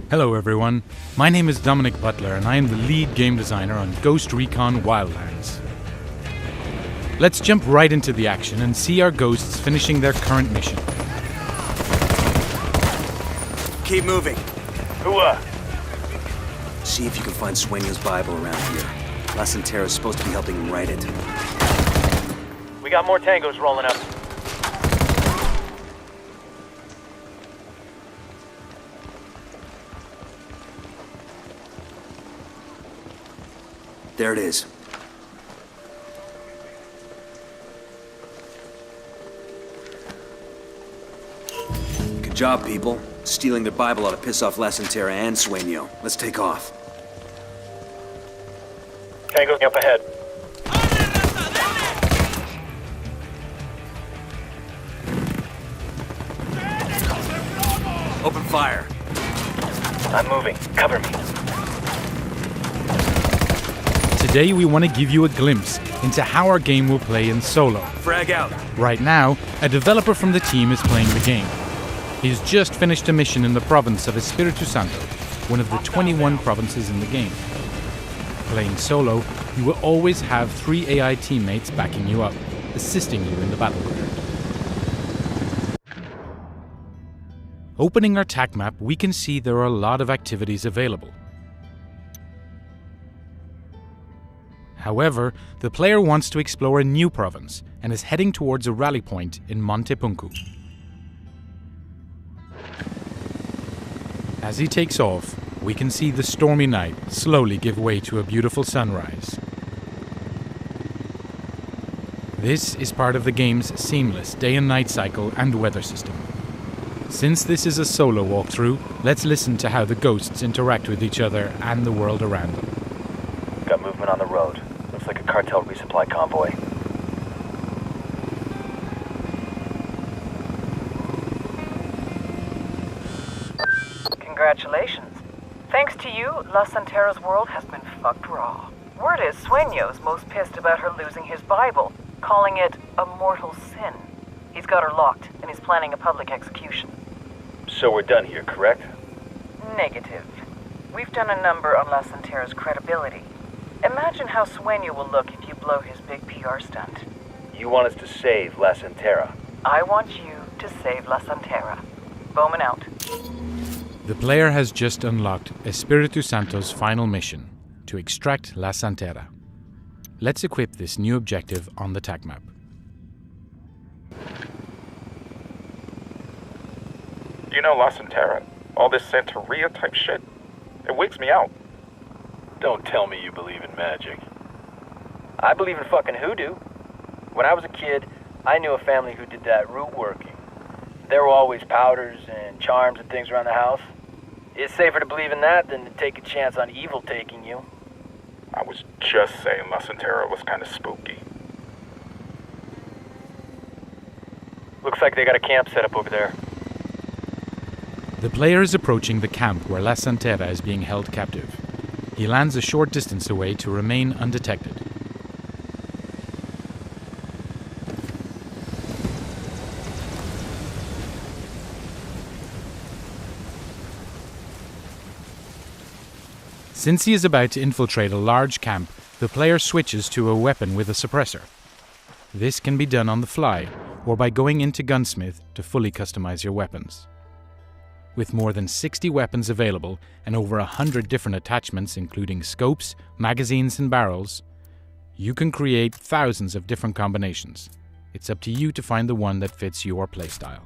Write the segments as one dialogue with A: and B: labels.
A: Hello everyone, my name is Dominic Butler and I am the lead game designer on Ghost Recon Wildlands. Let's jump right into the action and see our ghosts finishing their current mission.
B: Keep moving.
C: Whoa.
B: See if you can find Sueño's Bible around here. La Santera's supposed to be helping him write it.
C: We got more tangos rolling up.
B: There it is. Good job, people. Stealing their Bible ought to piss off La Santera and Sueño. Let's take off.
C: Tango's up ahead.
B: Open fire.
C: I'm moving. Cover me.
A: Today we want to give you a glimpse into how our game will play in solo.
B: Frag out.
A: Right now, a developer from the team is playing the game. He's just finished a mission in the province of Espiritu Santo, one of the 21 provinces in the game. Playing solo, you will always have 3 AI teammates backing you up, assisting you in the battleground. Opening our TAC map, we can see there are a lot of activities available. However, the player wants to explore a new province and is heading towards a rally point in Monte Punku. As he takes off, we can see the stormy night slowly give way to a beautiful sunrise. This is part of the game's seamless day and night cycle and weather system. Since this is a solo walkthrough, let's listen to how the ghosts interact with each other and the world around them.
C: Got movement on the road. Looks like a cartel resupply convoy.
D: Congratulations. Thanks to you, La Santera's world has been fucked raw. Word is Sueño's most pissed about her losing his Bible, calling it a mortal sin. He's got her locked, and he's planning a public execution.
C: So we're done here, correct?
D: Negative. We've done a number on La Santera's credibility. Imagine how Sueño will look if you blow his big PR stunt.
C: You want us to save La Santera.
D: I want you to save La Santera. Bowman out.
A: The player has just unlocked Espiritu Santo's final mission, to extract La Santera. Let's equip this new objective on the TAC map.
E: You know, La Santera, all this Santeria type shit, it wigs me out.
C: Don't tell me you believe in magic. I believe in fucking hoodoo. When I was a kid, I knew a family who did that root working. There were always powders and charms and things around the house. It's safer to believe in that than to take a chance on evil taking you.
E: I was just saying La Santera was kind of spooky.
C: Looks like they got a camp set up over there.
A: The player is approaching the camp where La Santera is being held captive. He lands a short distance away to remain undetected. Since he is about to infiltrate a large camp, the player switches to a weapon with a suppressor. This can be done on the fly, or by going into Gunsmith to fully customize your weapons. With more than 60 weapons available and over 100 different attachments including scopes, magazines and barrels, you can create thousands of different combinations. It's up to you to find the one that fits your playstyle.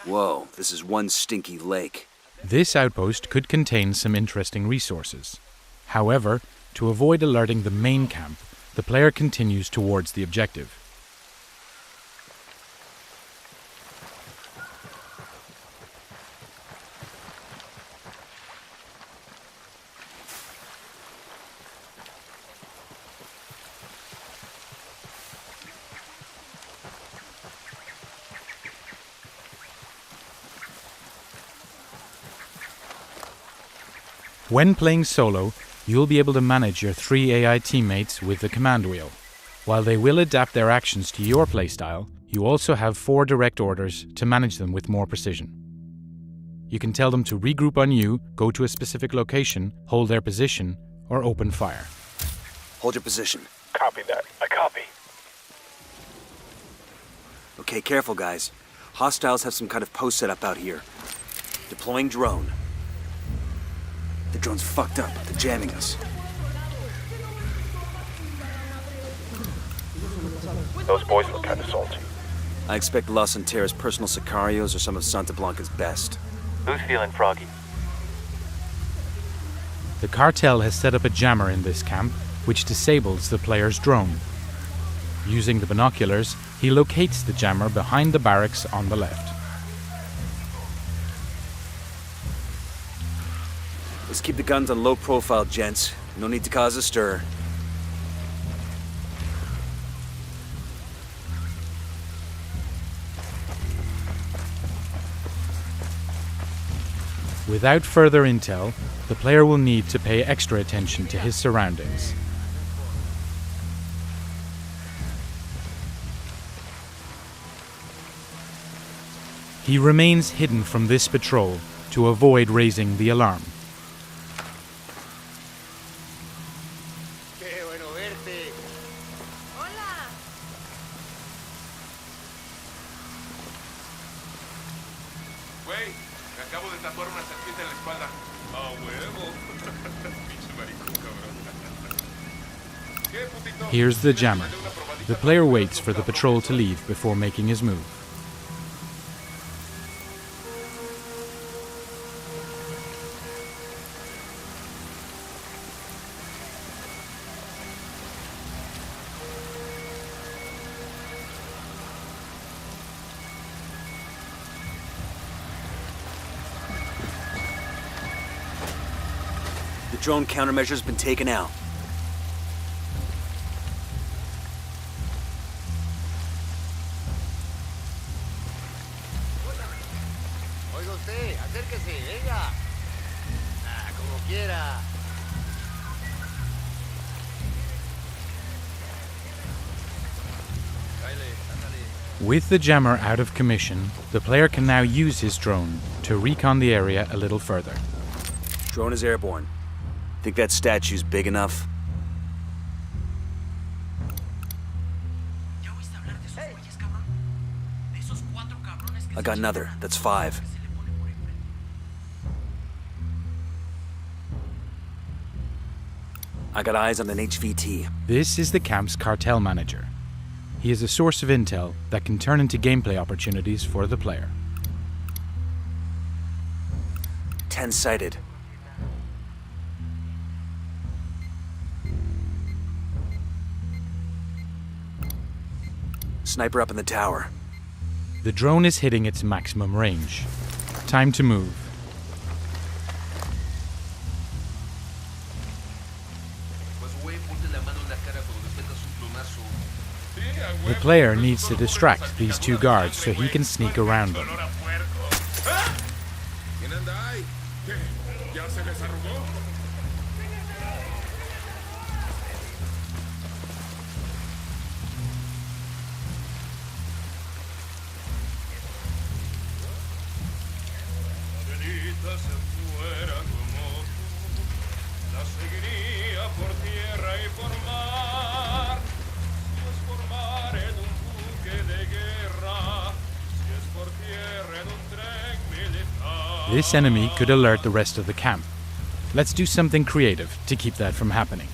B: Whoa, this is one stinky lake.
A: This outpost could contain some interesting resources. However, to avoid alerting the main camp, the player continues towards the objective. When playing solo, you'll be able to manage your 3 AI teammates with the command wheel. While they will adapt their actions to your playstyle, you also have 4 direct orders to manage them with more precision. You can tell them to regroup on you, go to a specific location, hold their position, or open fire.
B: Hold your position.
E: Copy that.
C: I copy.
B: Okay, careful, guys. Hostiles have some kind of post set up out here. Deploying drone. The drone's fucked up. They're jamming us.
E: Those boys look kind of salty.
B: I expect Los Anteras' personal sicarios or some of Santa Blanca's best.
C: Who's feeling froggy?
A: The cartel has set up a jammer in this camp, which disables the player's drone. Using the binoculars, he locates the jammer behind the barracks on the left.
B: Let's keep the guns on low profile, gents. No need to cause a stir.
A: Without further intel, the player will need to pay extra attention to his surroundings. He remains hidden from this patrol to avoid raising the alarm. Here's the jammer. The player waits for the patrol to leave before making his move.
B: The drone countermeasure's been taken out.
A: With the jammer out of commission, the player can now use his drone to recon the area a little further.
B: Drone is airborne. Think that statue's big enough? I got another. That's 5. I got eyes on an HVT.
A: This is the camp's cartel manager. He is a source of intel that can turn into gameplay opportunities for the player.
B: 10 sighted. Sniper up in the tower.
A: The drone is hitting its maximum range. Time to move. The player needs to distract these 2 guards so he can sneak around them. This enemy could alert the rest of the camp. Let's do something creative to keep that from happening.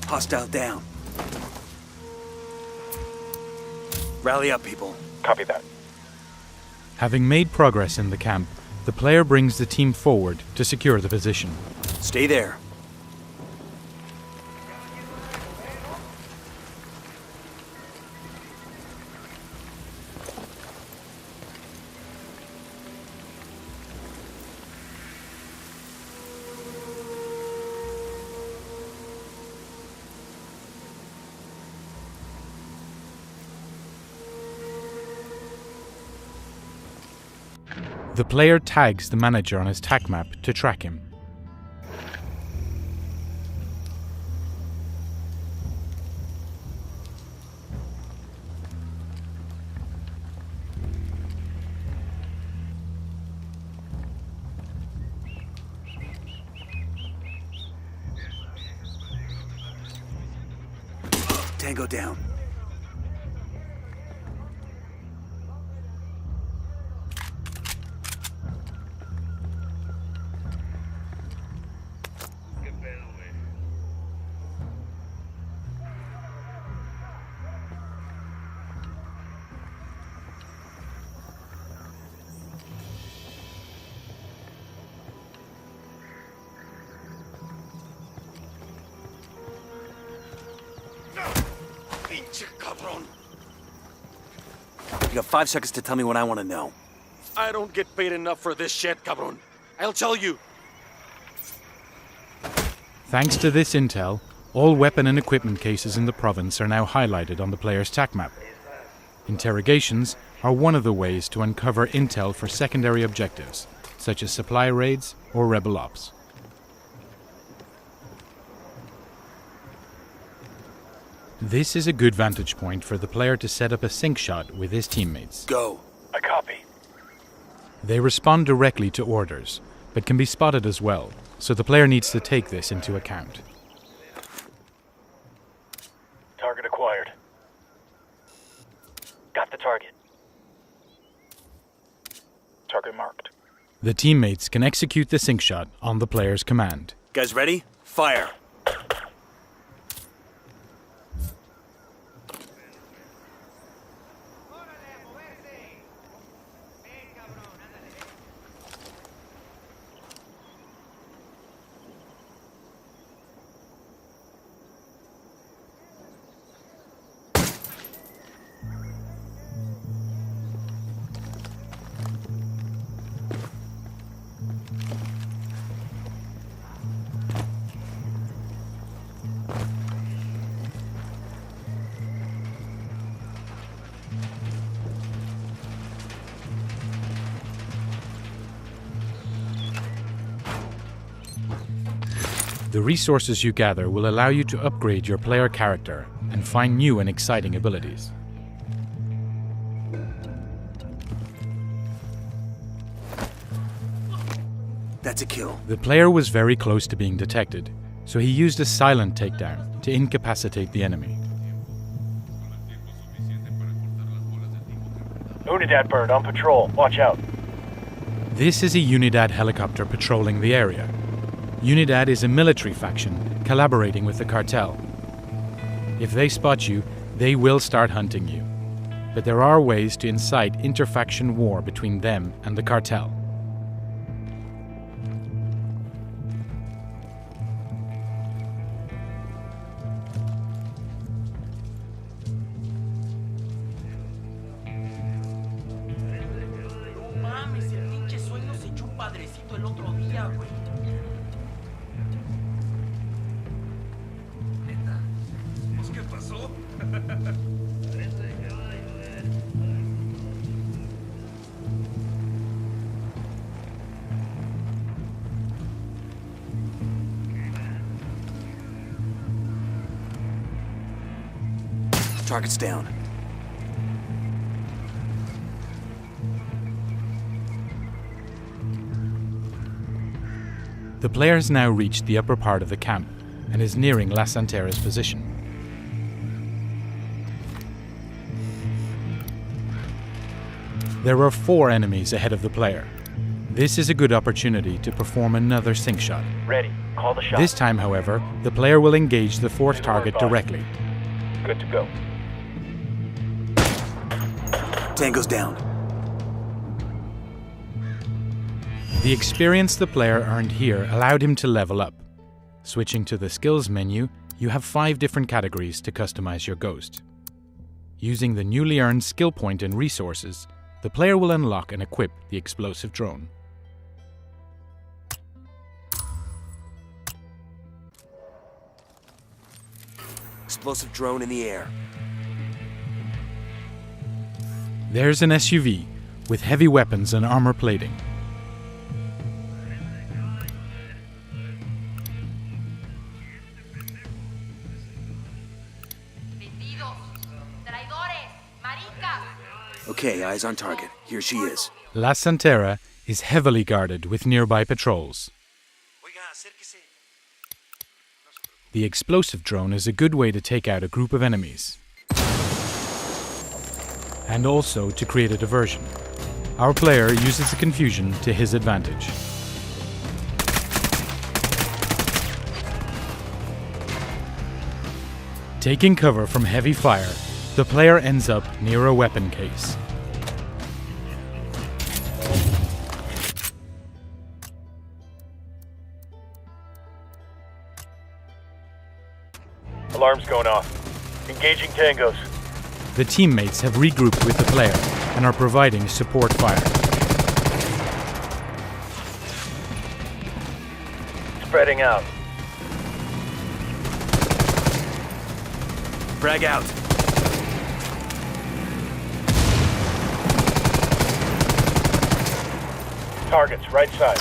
B: Hostile down. Rally up, people.
E: Copy that.
A: Having made progress in the camp, the player brings the team forward to secure the position.
B: Stay there.
A: The player tags the manager on his tac map to track him.
B: Tango down. You got 5 seconds to tell me what I want to know.
F: I don't get paid enough for this shit, cabron. I'll tell you.
A: Thanks to this intel, all weapon and equipment cases in the province are now highlighted on the player's tac map. Interrogations are one of the ways to uncover intel for secondary objectives, such as supply raids or rebel ops. This is a good vantage point for the player to set up a sync shot with his teammates.
B: Go.
C: I copy.
A: They respond directly to orders, but can be spotted as well, so the player needs to take this into account.
C: Target acquired. Got the target.
E: Target marked.
A: The teammates can execute the sync shot on the player's command.
B: Guys ready? Fire.
A: The resources you gather will allow you to upgrade your player character and find new and exciting abilities.
B: That's a kill.
A: The player was very close to being detected, so he used a silent takedown to incapacitate the enemy.
C: Unidad bird on patrol. Watch out.
A: This is a Unidad helicopter patrolling the area. Unidad is a military faction collaborating with the cartel. If they spot you, they will start hunting you. But there are ways to incite interfaction war between them and the cartel.
B: Target's down.
A: The player has now reached the upper part of the camp and is nearing La Santera's position. There are 4 enemies ahead of the player. This is a good opportunity to perform another sync shot.
C: Ready. Call the shot.
A: This time, however, the player will engage the 4th target directly.
C: Good to go.
B: Tango's down.
A: The experience the player earned here allowed him to level up. Switching to the skills menu, you have 5 different categories to customize your ghost. Using the newly earned skill point and resources, the player will unlock and equip the explosive drone.
B: Explosive drone in the air.
A: There's an SUV with heavy weapons and armor plating.
B: Okay, eyes on target. Here she is.
A: La Santera is heavily guarded with nearby patrols. The explosive drone is a good way to take out a group of enemies. And also to create a diversion. Our player uses the confusion to his advantage. Taking cover from heavy fire, the player ends up near a weapon case.
C: Alarm's going off. Engaging tangos.
A: The teammates have regrouped with the player and are providing support fire.
C: Spreading out.
B: Frag out.
C: Targets, right side.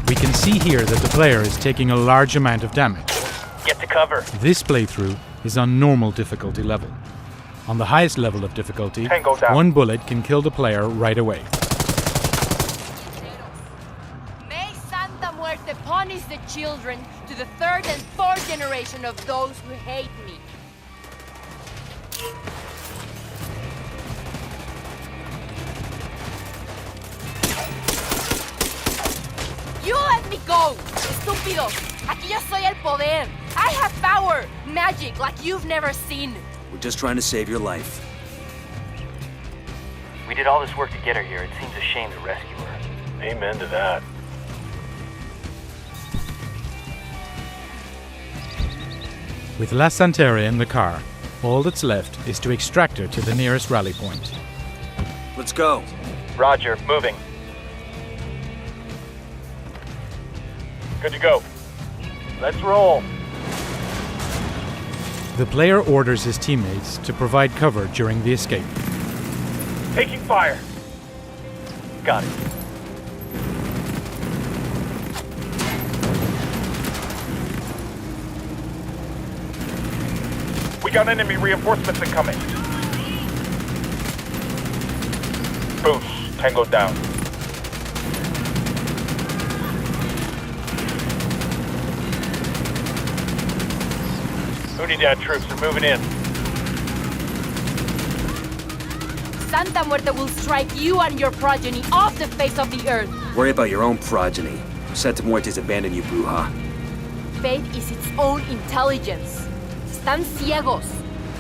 A: We can see here that the player is taking a large amount of damage.
C: Get to cover.
A: This playthrough is on normal difficulty level. On the highest level of difficulty,
E: Tango down.
A: one bullet can kill the player right away.
G: May Santa Muerte punish the children to the third and fourth generation of those who hate me. You let me go, estúpido. Aquí yo soy el poder. I have power, magic like you've never seen.
B: We're just trying to save your life.
C: We did all this work to get her here. It seems a shame to rescue her. Amen to that.
A: With La Santera in the car, all that's left is to extract her to the nearest rally point.
B: Let's go.
C: Roger, moving. Good to go. Let's roll.
A: The player orders his teammates to provide cover during the escape.
E: Taking fire.
C: Got it.
E: We got enemy reinforcements incoming. Boosh. Tango down.
C: Unidad troops are moving in.
G: Santa Muerte will strike you and your progeny off the face of the earth.
B: Worry about your own progeny. Santa Muerte's abandoned you, Bruja.
G: Faith is its own intelligence. Están ciegos.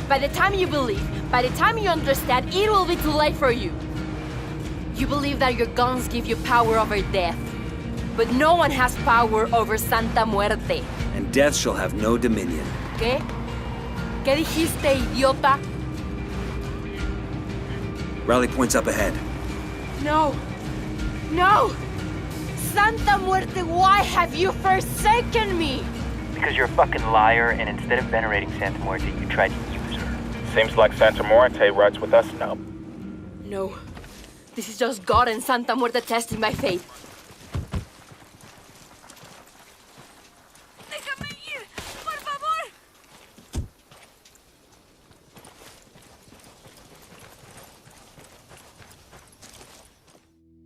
G: By the time you believe, by the time you understand, it will be too late for you. You believe that your guns give you power over death. But no one has power over Santa Muerte.
B: And death shall have no dominion.
G: ¿Qué? ¿Qué dijiste, idiota?
B: Rally point's up ahead.
G: No. No! Santa Muerte, why have you forsaken me?
C: Because you're a fucking liar, and instead of venerating Santa Muerte, you tried to use her.
E: Seems like Santa Muerte rides with us now.
G: No. This is just God and Santa Muerte testing my faith. Déjame ir, por favor.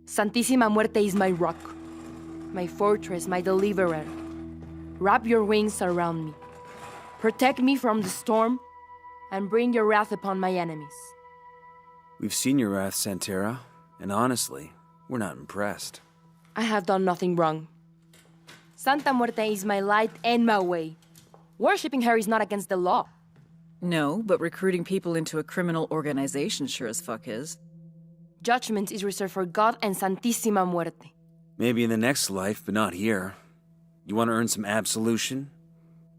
G: Santísima Muerte is my rock, my fortress, my deliverer. Wrap your wings around me. Protect me from the storm, and bring your wrath upon my enemies.
B: We've seen your wrath, Santera, and honestly, we're not impressed.
G: I have done nothing wrong. Santa Muerte is my light and my way. Worshipping her is not against the law.
H: No, but recruiting people into a criminal organization sure as fuck is.
G: Judgment is reserved for God and Santísima Muerte.
B: Maybe in the next life, but not here. You want to earn some absolution?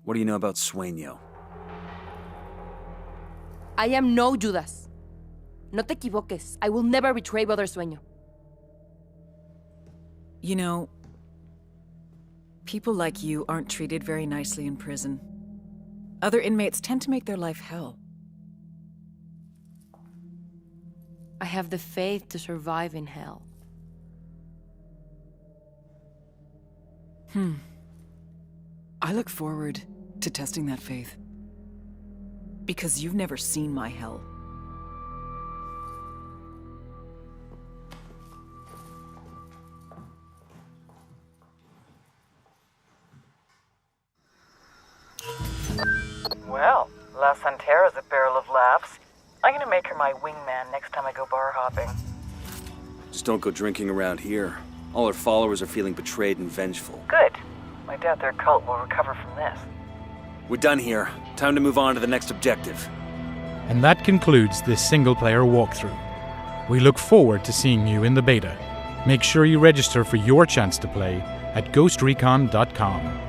B: What do you know about Sueño?
G: I am no Judas. No te equivoques. I will never betray Brother Sueño.
H: You know, people like you aren't treated very nicely in prison. Other inmates tend to make their life hell.
G: I have the faith to survive in hell.
H: I look forward to testing that faith. Because you've never seen my hell.
D: Well, La Santera's a barrel of laughs. I'm gonna make her my wingman next time I go bar hopping.
B: Just don't go drinking around here. All her followers are feeling betrayed and vengeful.
D: Good. I doubt their cult will recover from this.
B: We're done here. Time to move on to the next objective.
A: And that concludes this single-player walkthrough. We look forward to seeing you in the beta. Make sure you register for your chance to play at GhostRecon.com.